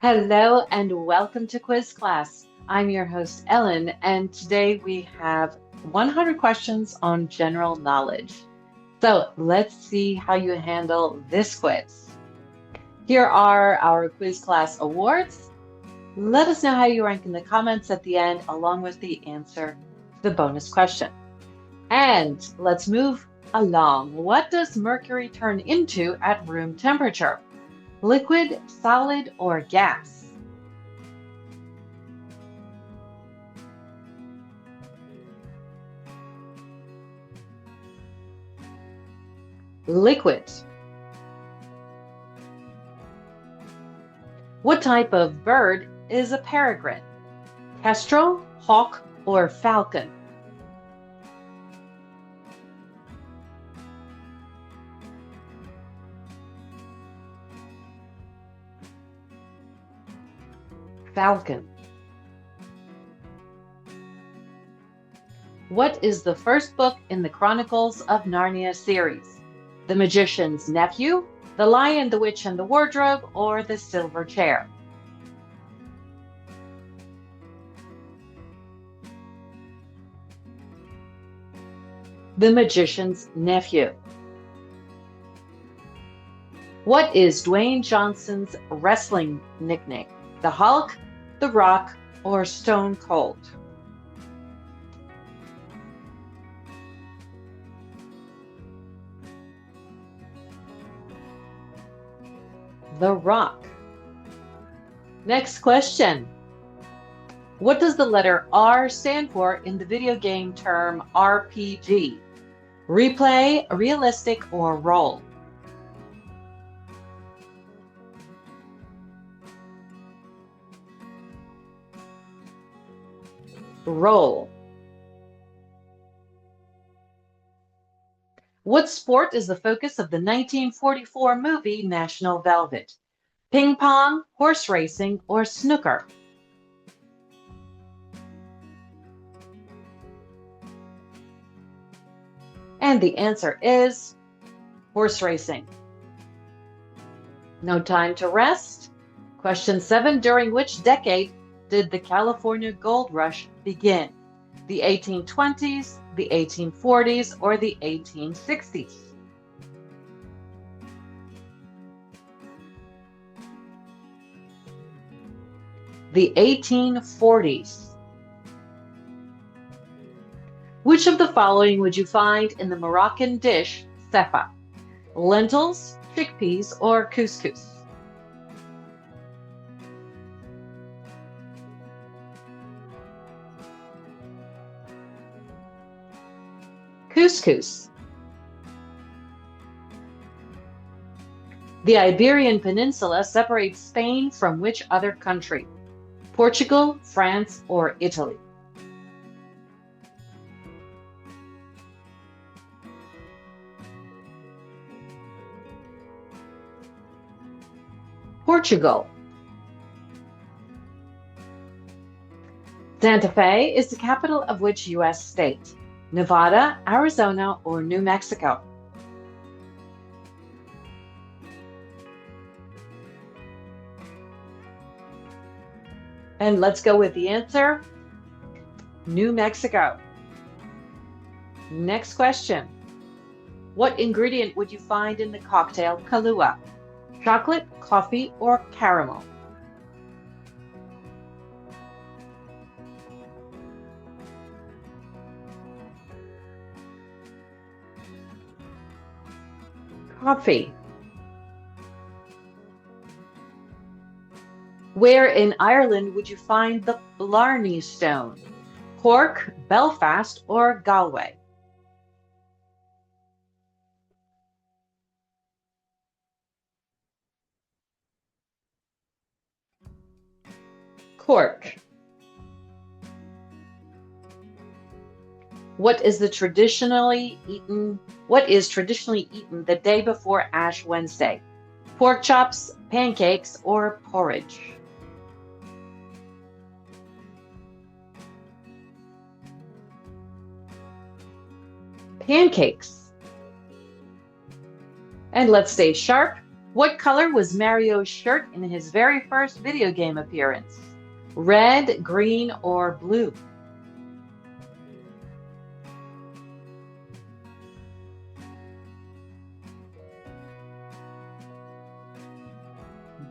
Hello and welcome to Quiz Class. I'm your host, Ellen, and today we have 100 questions on general knowledge. So let's see how you handle this quiz. Here are our Quiz Class awards. Let us know how you rank in the comments at the end, along with the answer to the bonus question. And let's move along. What does mercury turn into at room temperature? Liquid, solid, or gas? Liquid. What type of bird is a peregrine? Kestrel, hawk, or falcon? Falcon. What is the first book in the Chronicles of Narnia series? The Magician's Nephew, The Lion, the Witch, and the Wardrobe, or The Silver Chair? The Magician's Nephew. What is Dwayne Johnson's wrestling nickname? The Hulk, The Rock, or Stone Cold? The Rock. Next question. What does the letter R stand for in the video game term RPG? Replay, realistic, or role? Role. What sport is the focus of the 1944 movie National Velvet? Ping pong, horse racing, or snooker? And the answer is horse racing. No time to rest. Question 7. During which decade did the California Gold Rush begin? The 1820s, the 1840s, or the 1860s? The 1840s. Which of the following would you find in the Moroccan dish sefa? Lentils, chickpeas, or couscous? Couscous. The Iberian Peninsula separates Spain from which other country? Portugal, France, or Italy? Portugal. Santa Fe is the capital of which U.S. state? Nevada, Arizona, or New Mexico? And let's go with the answer, New Mexico. Next question. What ingredient would you find in the cocktail Kahlua? Chocolate, coffee, or caramel? Coffee. Where in Ireland would you find the Blarney Stone? Cork, Belfast, or Galway? Cork. What is traditionally eaten the day before Ash Wednesday? Pork chops, pancakes, or porridge? Pancakes. And let's stay sharp. What color was Mario's shirt in his very first video game appearance? Red, green, or blue?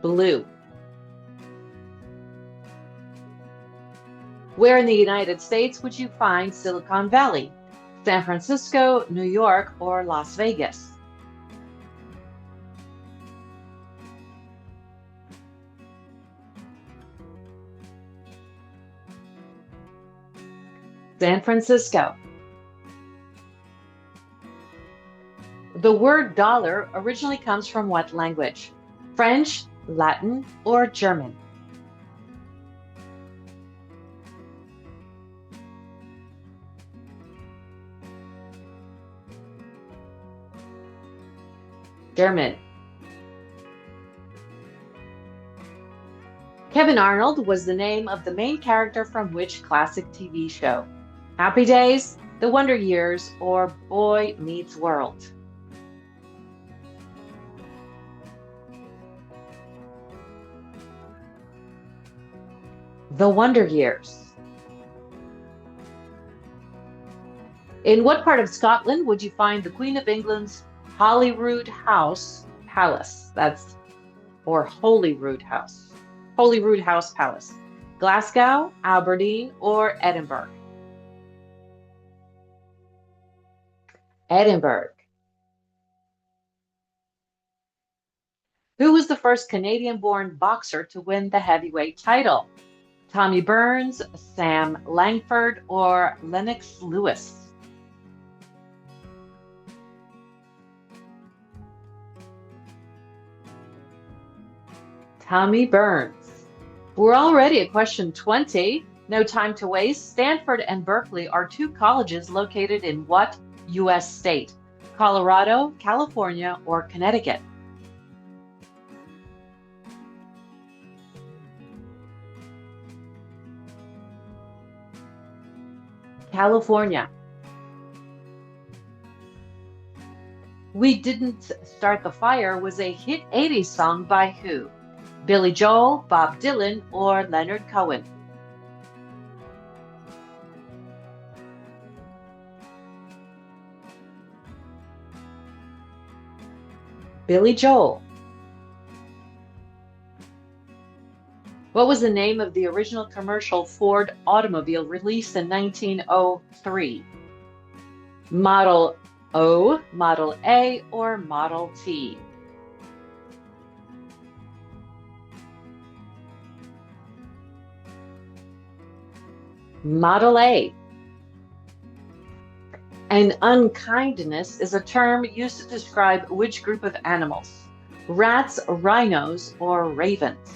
Blue. Where in the United States would you find Silicon Valley? San Francisco, New York, or Las Vegas? San Francisco. The word dollar originally comes from what language? French, Latin, or German? German. Kevin Arnold was the name of the main character from which classic TV show? Happy Days, The Wonder Years, or Boy Meets World? The Wonder Years. In what part of Scotland would you find the Queen of England's Holyrood House Palace? Or Holyrood House. Holyrood House Palace. Glasgow, Aberdeen, or Edinburgh? Edinburgh. Who was the first Canadian-born boxer to win the heavyweight title? Tommy Burns, Sam Langford, or Lennox Lewis? Tommy Burns. We're already at question 20. No time to waste. Stanford and Berkeley are two colleges located in what U.S. state? Colorado, California, or Connecticut? California. We Didn't Start the Fire was a hit 80s song by who? Billy Joel, Bob Dylan, or Leonard Cohen? Billy Joel. What was the name of the original commercial Ford automobile released in 1903? Model O, Model A, or Model T? Model A. An unkindness is a term used to describe which group of animals? Rats, rhinos, or ravens?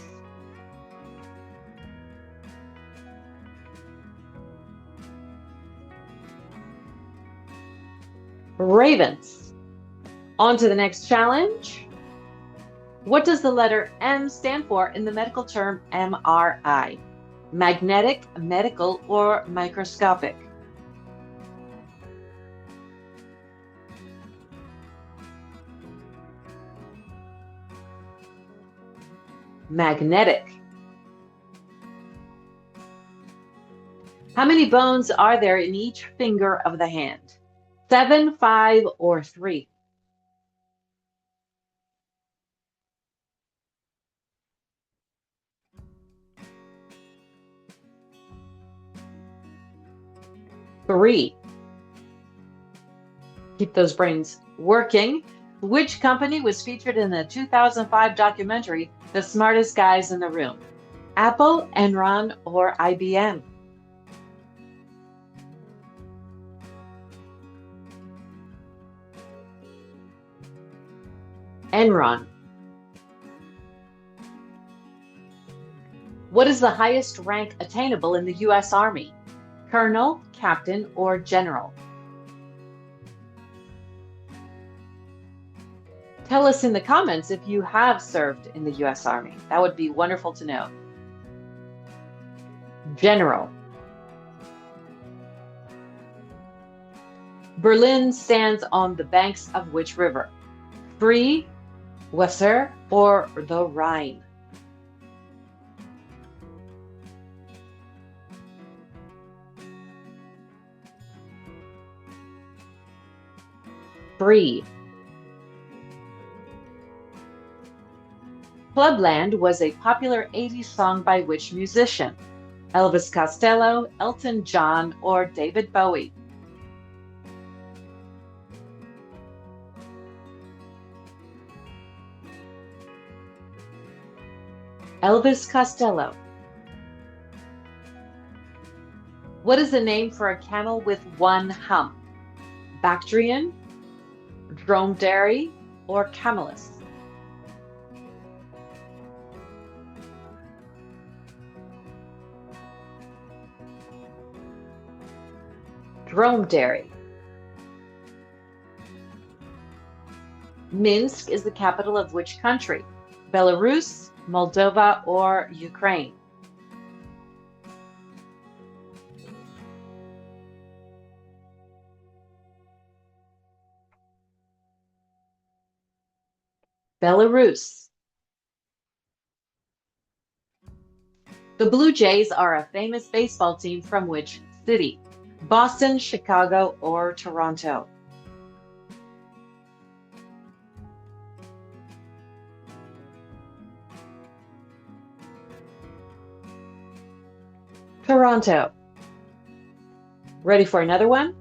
Ravens. On to the next challenge. What does the letter M stand for in the medical term MRI? Magnetic, medical, or microscopic? Magnetic. How many bones are there in each finger of the hand? 7, 5, or 3? 3. Keep those brains working. Which company was featured in the 2005 documentary, The Smartest Guys in the Room? Apple, Enron, or IBM? Enron. What is the highest rank attainable in the U.S. Army? Colonel, captain, or general? Tell us in the comments if you have served in the U.S. Army. That would be wonderful to know. General. Berlin stands on the banks of which river? Spree, Weser, or the Rhine? Bree. Clubland was a popular 80s song by which musician? Elvis Costello, Elton John, or David Bowie? Elvis Costello. What is the name for a camel with one hump? Bactrian, dromedary, or camelus? Dromedary. Minsk is the capital of which country? Belarus, Moldova, or Ukraine? Belarus. The Blue Jays are a famous baseball team from which city? Boston, Chicago, or Toronto? Toronto. Ready for another one?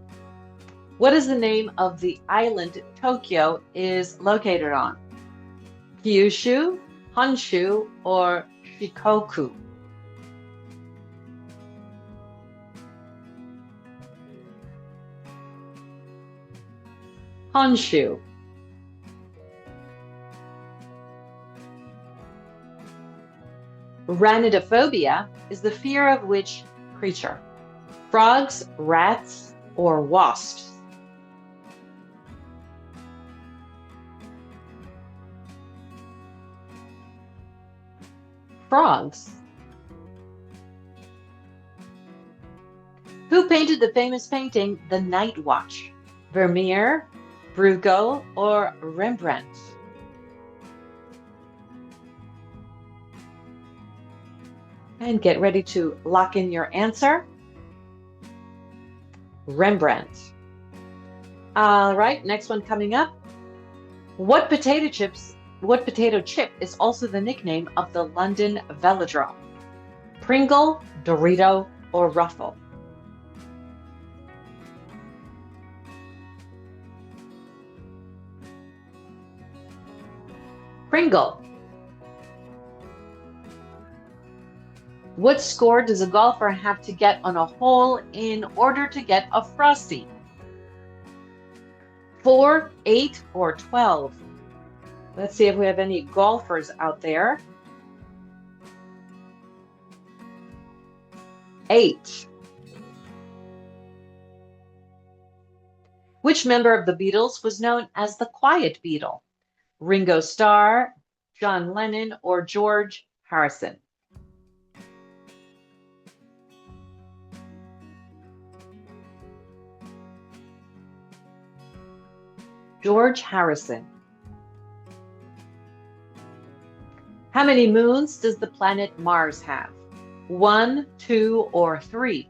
What is the name of the island Tokyo is located on? Kyushu, Honshu, or Shikoku? Honshu. Rhinidophobia is the fear of which creature? Frogs, rats, or wasps? Frogs. Who painted the famous painting The Night Watch? Vermeer, Bruegel, or Rembrandt? And get ready to lock in your answer. Rembrandt. All right, next one coming up. What potato chip is also the nickname of the London Velodrome? Pringle, Dorito, or Ruffle? Pringle. What score does a golfer have to get on a hole in order to get a Frosty? 4, 8, or 12? Let's see if we have any golfers out there. 8. Which member of the Beatles was known as the Quiet Beatle? Ringo Starr, John Lennon, or George Harrison? George Harrison. How many moons does the planet Mars have? 1, 2, or 3?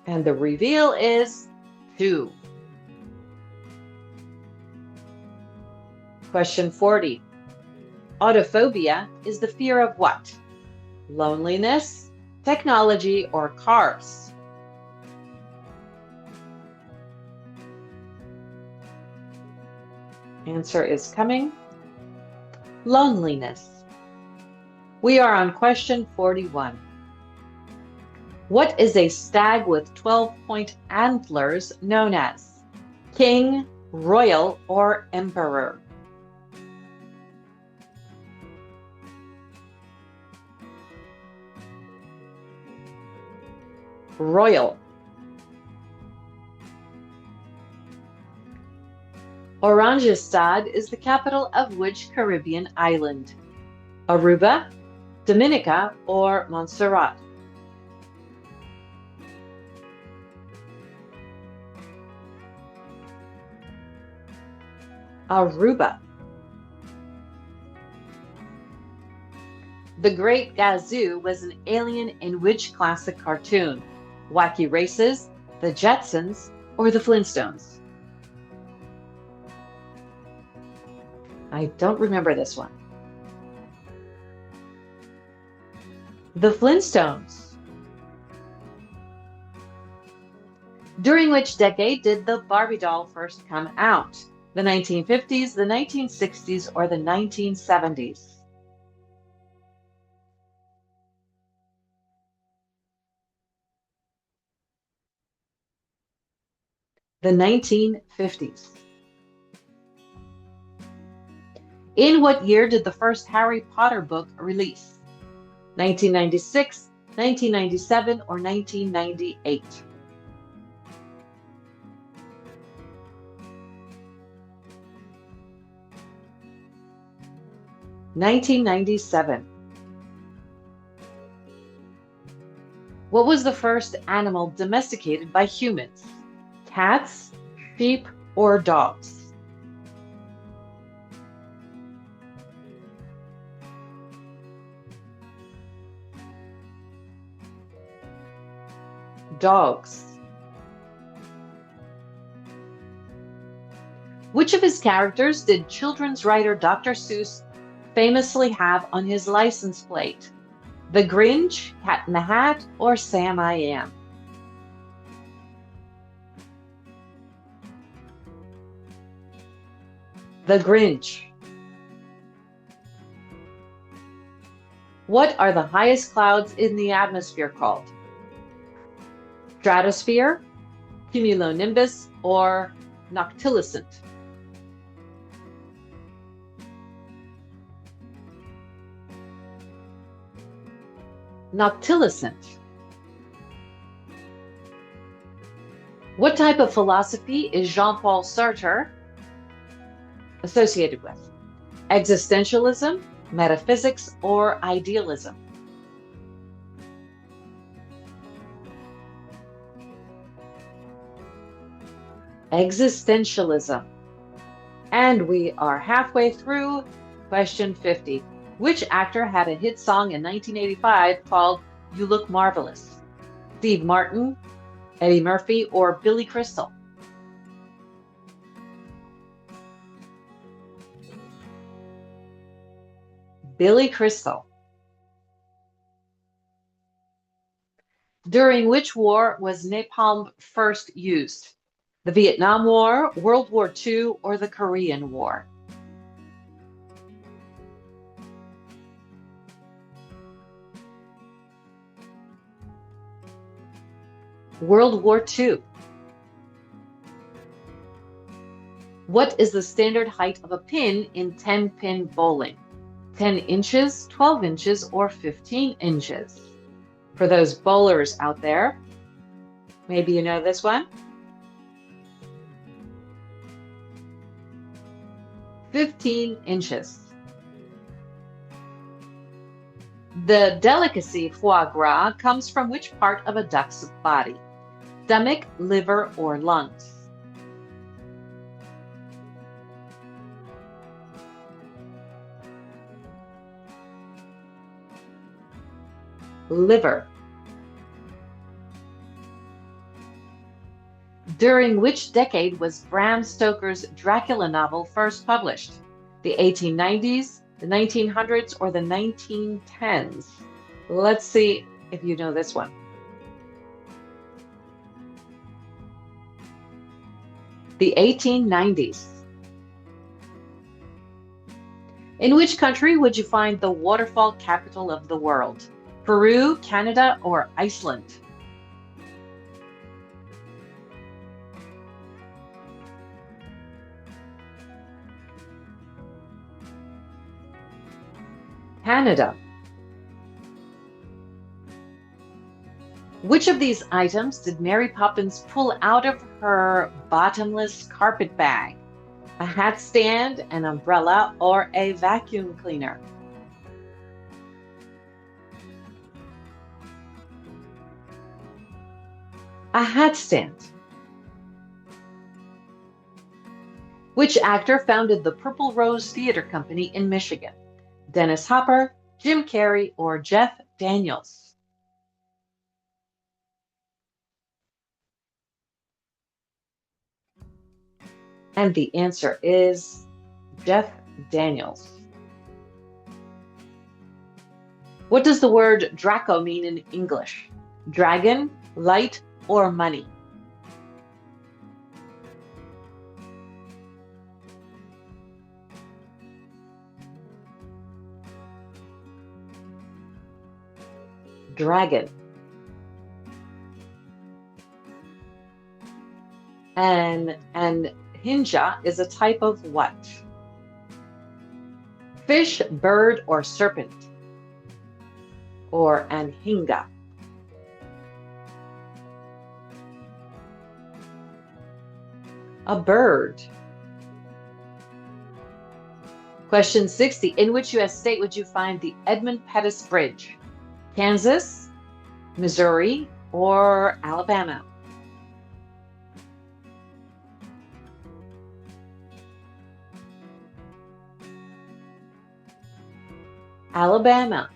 And the reveal is 2. Question 40. Autophobia is the fear of what? Loneliness, technology, or cars? Answer is coming. Loneliness. We are on question 41. What is a stag with 12-point antlers known as? King, royal, or emperor? Royal. Oranjestad is the capital of which Caribbean island? Aruba, Dominica, or Montserrat? Aruba. The Great Gazoo was an alien in which classic cartoon? Wacky Races, The Jetsons, or The Flintstones? I don't remember this one. The Flintstones. During which decade did the Barbie doll first come out? The 1950s, the 1960s, or the 1970s? The 1950s. In what year did the first Harry Potter book release? 1996, 1997, or 1998? 1997. What was the first animal domesticated by humans? Cats, sheep, or dogs? Dogs. Which of his characters did children's writer Dr. Seuss famously have on his license plate? The Grinch, Cat in the Hat, or Sam I Am? The Grinch. What are the highest clouds in the atmosphere called? Stratosphere, cumulonimbus, or noctilucent? Noctilucent. What type of philosophy is Jean-Paul Sartre associated with? Existentialism, metaphysics, or idealism? Existentialism. And we are halfway through question 50. Which actor had a hit song in 1985 called You Look Marvelous? Steve Martin, Eddie Murphy, or Billy Crystal? Billy Crystal. During which war was napalm first used? The Vietnam War, World War II, or the Korean War? World War II. What is the standard height of a pin in 10-pin bowling? 10 inches, 12 inches, or 15 inches? For those bowlers out there, maybe you know this one. 15 inches. The delicacy foie gras comes from which part of a duck's body? Stomach, liver, or lungs? Liver. During which decade was Bram Stoker's Dracula novel first published? The 1890s, the 1900s, or the 1910s? Let's see if you know this one. The 1890s. In which country would you find the waterfall capital of the world? Peru, Canada, or Iceland? Canada. Which of these items did Mary Poppins pull out of her bottomless carpet bag? A hat stand, an umbrella, or a vacuum cleaner? A hat stand. Which actor founded the Purple Rose Theater Company in Michigan? Dennis Hopper, Jim Carrey, or Jeff Daniels? And the answer is Jeff Daniels. What does the word Draco mean in English? Dragon, light, or money? Dragon. And hinja is a type of what? Fish, bird, or serpent? Or anhinga? A bird. Question 60. In which U.S. state would you find the Edmund Pettus Bridge? Kansas, Missouri, or Alabama? Alabama.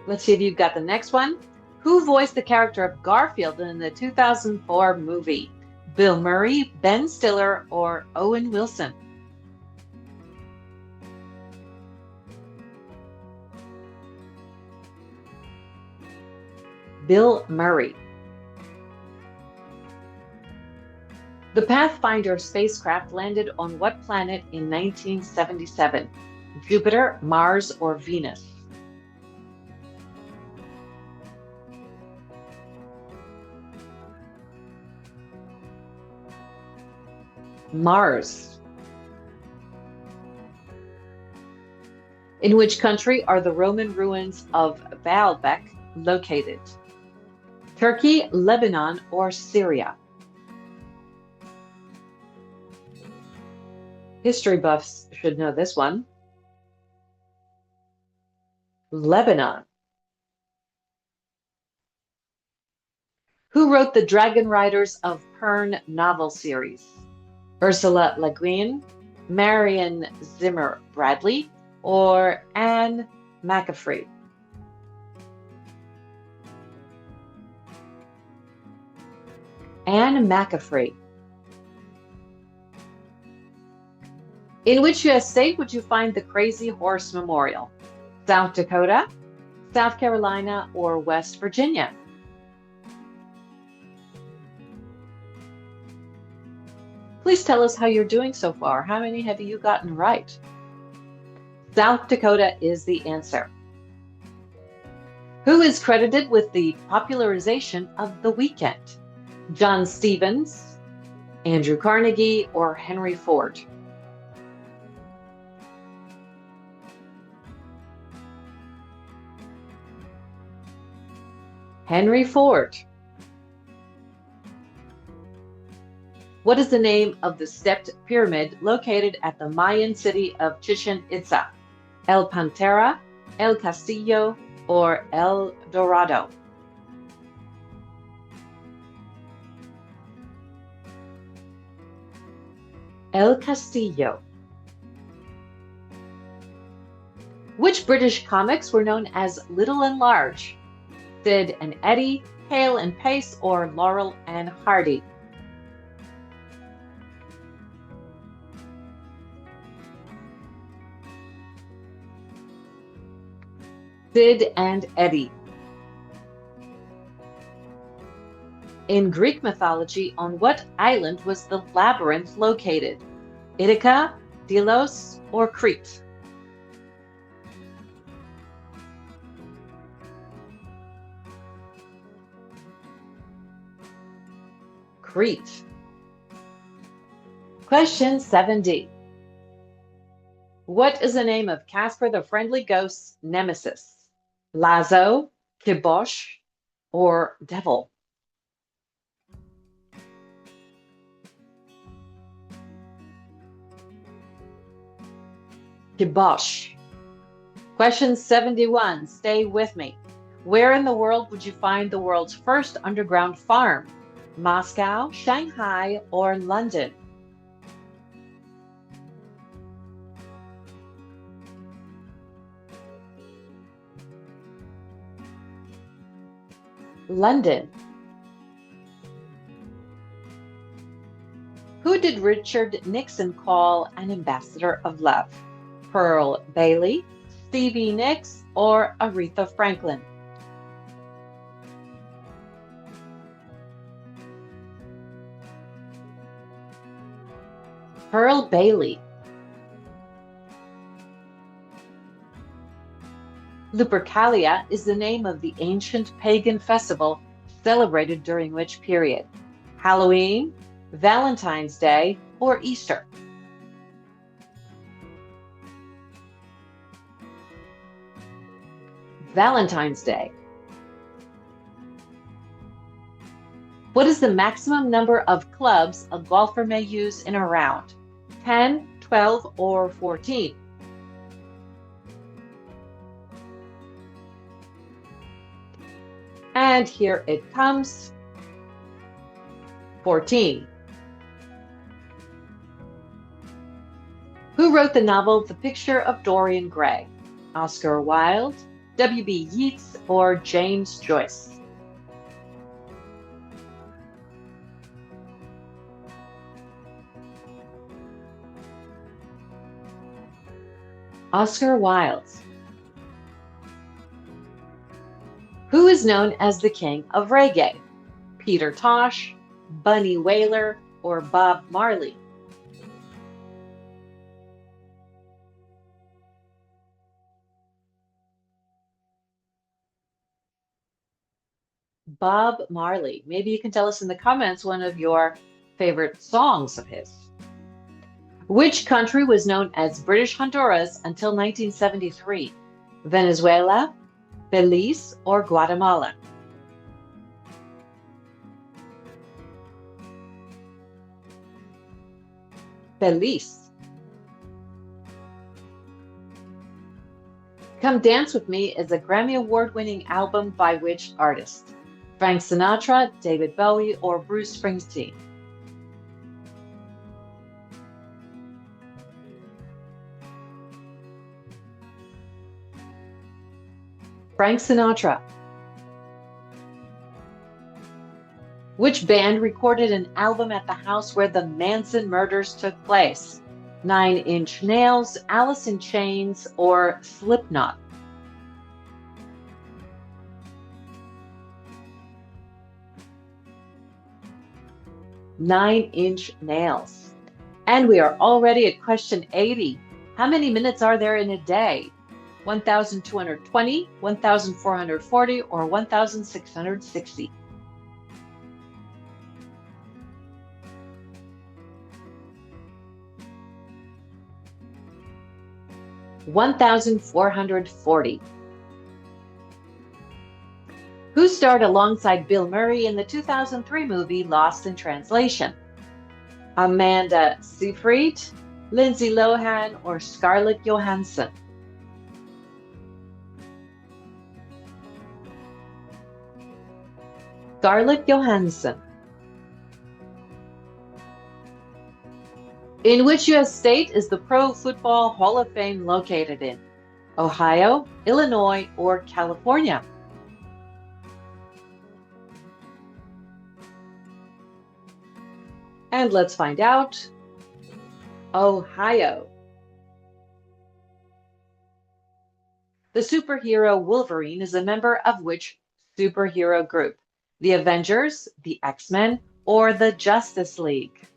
Let's see if you've got the next one. Who voiced the character of Garfield in the 2004 movie? Bill Murray, Ben Stiller, or Owen Wilson? Bill Murray. The Pathfinder spacecraft landed on what planet in 1977? Jupiter, Mars, or Venus? Mars. In which country are the Roman ruins of Baalbek located? Turkey, Lebanon, or Syria? History buffs should know this one. Lebanon. Who wrote the Dragon Riders of Pern novel series? Ursula Le Guin, Marion Zimmer Bradley, or Anne McAfee? Anne McAfee. In which U.S. state would you find the Crazy Horse Memorial? South Dakota, South Carolina, or West Virginia? Please tell us how you're doing so far. How many have you gotten right? South Dakota is the answer. Who is credited with the popularization of The Weekend? John Stevens, Andrew Carnegie, or Henry Ford? Henry Ford. What is the name of the stepped pyramid located at the Mayan city of Chichen Itza? El Pantera, El Castillo, or El Dorado? El Castillo. Which British comics were known as Little and Large? Sid and Eddie, Hale and Pace, or Laurel and Hardy? Sid and Eddie. In Greek mythology, on what island was the labyrinth located? Ithaca, Delos, or Crete? Crete. Question 70. What is the name of Casper the Friendly Ghost's nemesis? Lazo, Kibosh, or Devil? Kibosh. Question 71. Stay with me. Where in the world would you find the world's first underground farm? Moscow, Shanghai, or London? London. Who did Richard Nixon call an ambassador of love? Pearl Bailey, Stevie Nicks, or Aretha Franklin? Pearl Bailey. Lupercalia is the name of the ancient pagan festival celebrated during which period? Halloween, Valentine's Day, or Easter? Valentine's Day. What is the maximum number of clubs a golfer may use in a round? 10, 12, or 14? And here it comes, 14. Who wrote the novel The Picture of Dorian Gray? Oscar Wilde, W.B. Yeats, or James Joyce? Oscar Wilde. Who is known as the king of reggae? Peter Tosh, Bunny Wailer, or Bob Marley? Bob Marley. Maybe you can tell us in the comments one of your favorite songs of his. Which country was known as British Honduras until 1973? Venezuela, Belize, or Guatemala? Belize. Come Dance With Me is a Grammy Award-winning album by which artist? Frank Sinatra, David Bowie, or Bruce Springsteen? Frank Sinatra. Which band recorded an album at the house where the Manson murders took place? 9 Inch Nails, Alice in Chains, or Slipknot? Nine Inch Nails. And we are already at question 80. How many minutes are there in a day? 1,220, 1,440, or 1,660? 1,440. Who starred alongside Bill Murray in the 2003 movie Lost in Translation? Amanda Seyfried, Lindsay Lohan, or Scarlett Johansson? Scarlett Johansson. In which U.S. state is the Pro Football Hall of Fame located in? Ohio, Illinois, or California? And let's find out. Ohio. The superhero Wolverine is a member of which superhero group? The Avengers, the X-Men, or the Justice League?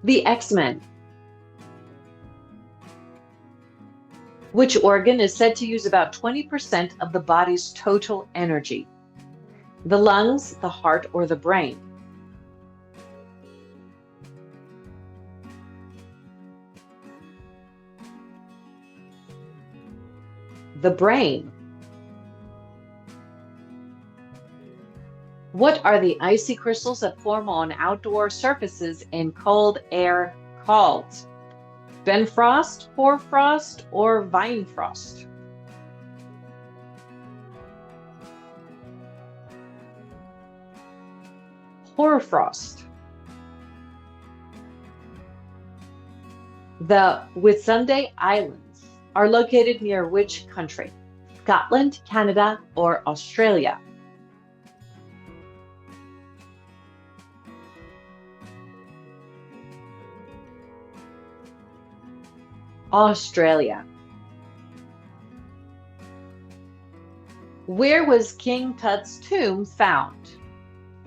The X-Men. Which organ is said to use about 20% of the body's total energy? The lungs, the heart, or the brain? The brain. What are the icy crystals that form on outdoor surfaces in cold air called? Benfrost, hoarfrost, or vinefrost? Hoarfrost. The Whitsunday Islands are located near which country? Scotland, Canada, or Australia? Australia. Where was King Tut's tomb found?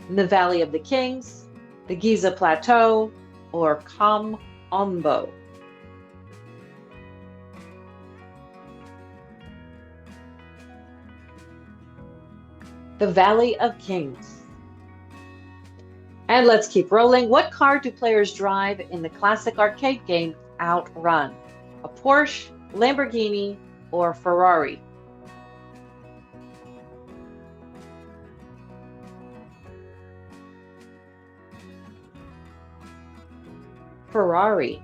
In the Valley of the Kings, the Giza Plateau, or Kom Ombo? The Valley of Kings. And let's keep rolling. What car do players drive in the classic arcade game Outrun? A Porsche, Lamborghini, or Ferrari? Ferrari.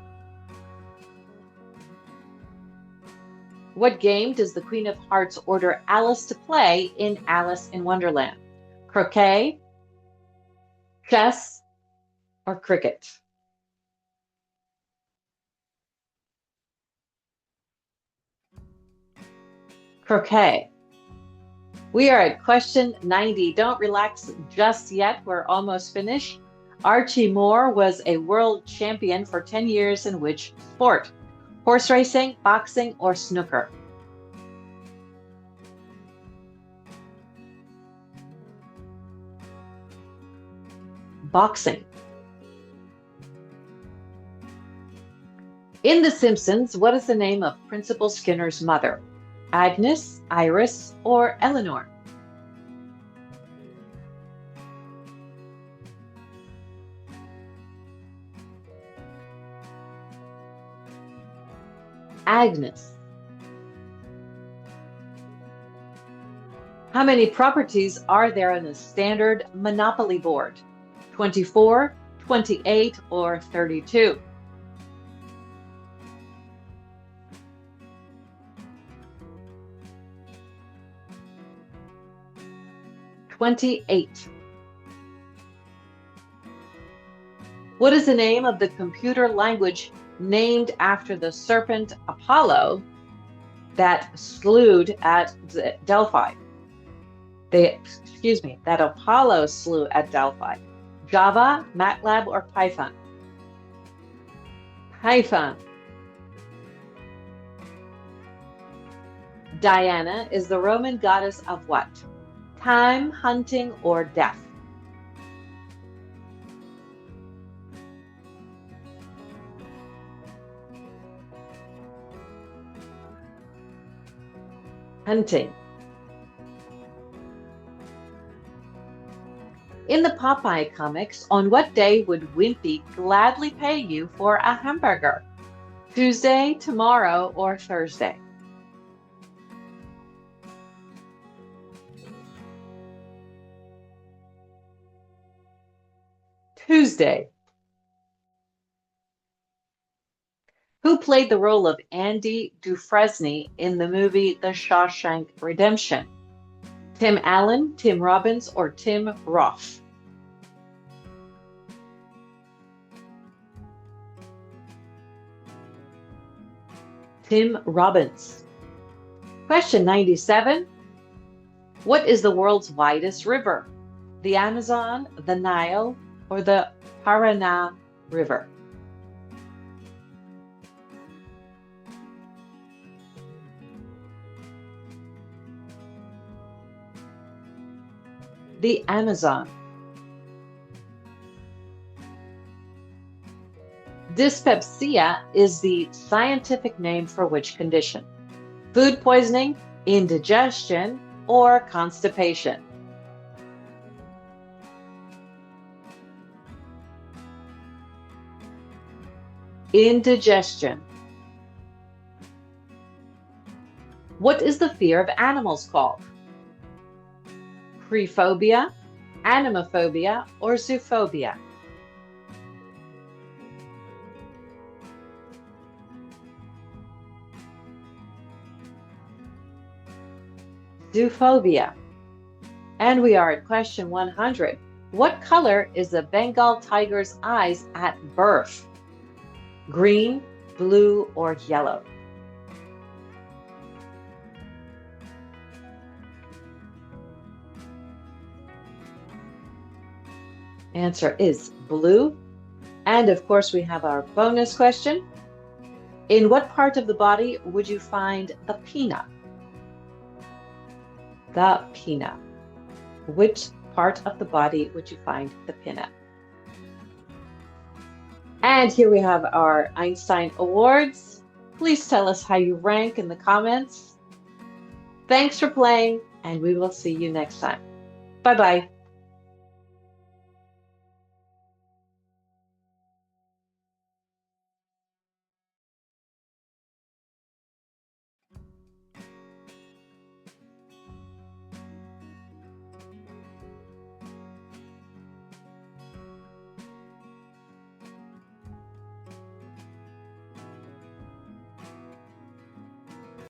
What game does the Queen of Hearts order Alice to play in Alice in Wonderland? Croquet, chess, or cricket? Croquet. We are at question 90. Don't relax just yet. We're almost finished. Archie Moore was a world champion for 10 years in which sport? Horse racing, boxing, or snooker? Boxing. In The Simpsons, what is the name of Principal Skinner's mother? Agnes, Iris, or Eleanor? Agnes. How many properties are there on a standard Monopoly board? 24, 28, or 32? 28. What is the name of the computer language named after the serpent Apollo that slewed at Delphi? That Apollo slew at Delphi. Java, MATLAB, or Python? Python. Diana is the Roman goddess of what? Time, hunting, or death? Hunting. In the Popeye comics, on what day would Wimpy gladly pay you for a hamburger? Tuesday, tomorrow, or Thursday? Tuesday. Who played the role of Andy Dufresne in the movie The Shawshank Redemption? Tim Allen, Tim Robbins, or Tim Roth? Tim Robbins. Question 97. What is the world's widest river? The Amazon, the Nile, or the Paraná River? The Amazon. Dyspepsia is the scientific name for which condition? Food poisoning, indigestion, or constipation? Indigestion. What is the fear of animals called? Crephobia, anemophobia, or zoophobia? Zoophobia. And we are at question 100. What color is the Bengal tiger's eyes at birth? Green, blue, or yellow? Answer is blue. And of course, we have our bonus question. In what part of the body would you find the pinna? The pinna. Which part of the body would you find the pinna? And here we have our Einstein Awards. Please tell us how you rank in the comments. Thanks for playing, and we will see you next time. Bye-bye.